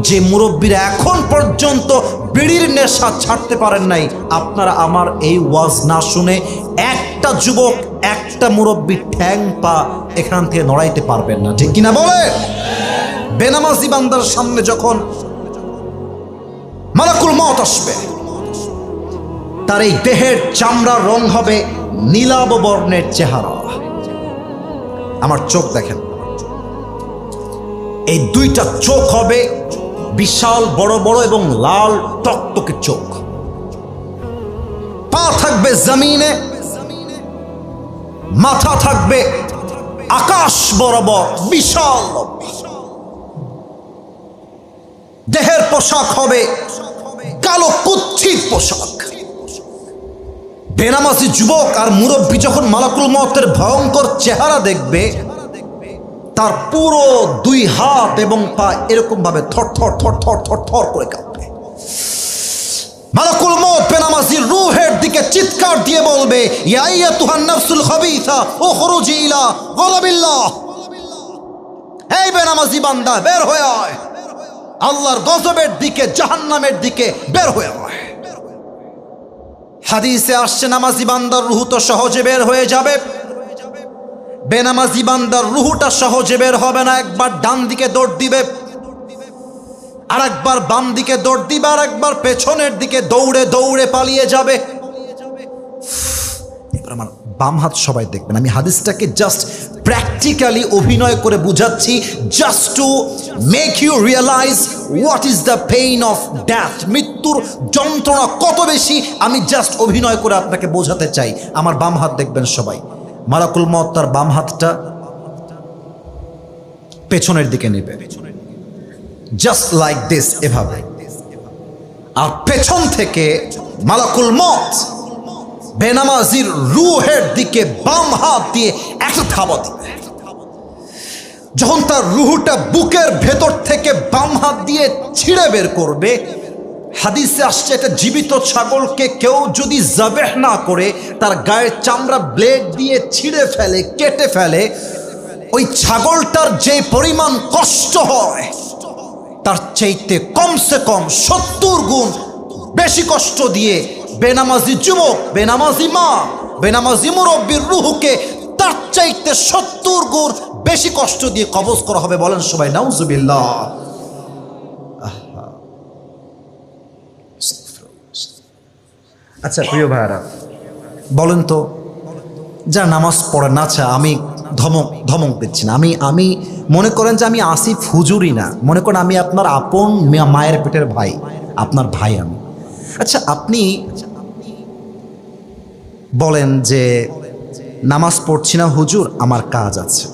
যে মুরব্বীরা এখন পর্যন্ত বিড়ির নেশা ছাড়তে পারেন নাই, আপনারা আমার এই ওয়াজ না শুনে একটা যুবক, একটা মুরব্বী ঠ্যাং পা এখান থেকে নড়াইতে পারবেন না, ঠিক কিনা বলে? বেনামাজি বান্দার সামনে যখন মালাকুল মওত আসবে, তার এই দেহের চামড়ার রং হবে নীলাভ বর্ণের চেহারা। আমার চোখ দেখেন, এই দুইটা চোখ হবে বিশাল বড় বড় এবং লাল টকটকে চোখ। পা থাকবে জমিনে, মাথা থাকবে আকাশ বরাবর বিশাল। দেহের পোশাক হবে কালো কুচ্ছিত পোশাক। বেনামাজি যুবক আর মুরব্বী যখন মালাকুল মওতের ভয়ঙ্কর চেহারা দেখবে, তার পুরো দুই হাত এবং পা এরকম ভাবে থর থর থর থর থর থর করে কাঁপবে। মালাকুল মওত বেনামাজির রূহের দিকে চিৎকার দিয়ে বলবে, ইয়া আইয়াতুহান নাফসুল খাবিসা উখরুজি ইলা গযাবিল্লাহ। এই বেনামাজি বান্দা, বের হয়ে আয়, আল্লাহর গজবের দিকে, জাহান্নামের দিকে বের হয়ে আয়। হাদিসে আসছে, নামাজি বান্দার রূহ তো সহজে বের হয়ে যাবে, বেনামাজি বান্দার রূহটা সহজে বের হবে না। একবার ডান দিকে দৌড় দিবে, আর একবার বাম দিকে দৌড় দিবে, আর একবার পেছনের দিকে দৌড়ে দৌড়ে পালিয়ে যাবে। এবার আমার বাম হাত সবাই দেখবেন, আমি হাদিসটাকে জাস্ট প্র্যাকটিক্যালি অভিনয় করে বুঝাচ্ছি, just to make you realise what is the pain of death. মৃত্যুর যন্ত্রণা কত বেশি, আমি জাস্ট অভিনয় করে আপনাকে বোঝাতে চাই। আমার বাম হাত দেখবেন সবাই। মালাকুল মওত তার বাম হাতটা পেছনের দিকে নেবে, জাস্ট লাইক দিস, এভাবে। আর পেছন থেকে মালাকুল মওত বেনামাজির রূহের দিকে বাম হাত দিয়ে একটা থাবা দিবে। যখন তার রূহটা বুকের ভেতর থেকে বাম হাত দিয়ে ছিঁড়ে বের করবে, হাদিসে আসছে, এটা জীবিত ছাগলকে কেউ যদি জাবেহ না করে তার গায়ের চামড়া ব্লেড দিয়ে ছিঁড়ে ফেলে, কেটে ফেলে, ওই ছাগলটার যে পরিমাণ কষ্ট হয় তার চাইতে কমসে কম 70 গুণ বেশি কষ্ট দিয়ে বেনামাজি যুবক, বেনামাজি মা, বেনামাজি মুরব্বীর রূহকে তার চাইতে 70 গুণ বেশি কষ্ট দিয়ে কবজ করা হবে। বলেন সবাই নাউজুবিল্লাহ। আচ্ছা প্রিয় ভাইরা, বলেন তো, যা নামাজ পড়ে না, আচ্ছা আমি ধমক দিচ্ছি না, আমি মনে করেন যে আমি আসিফ হুজুরই না, মনে করেন আমি আপনার আপন মায়ের পেটের ভাই, আপনার ভাই আমি। আচ্ছা আপনি বলেন যে নামাজ পড়ছি না হুজুর, আমার কাজ আছে।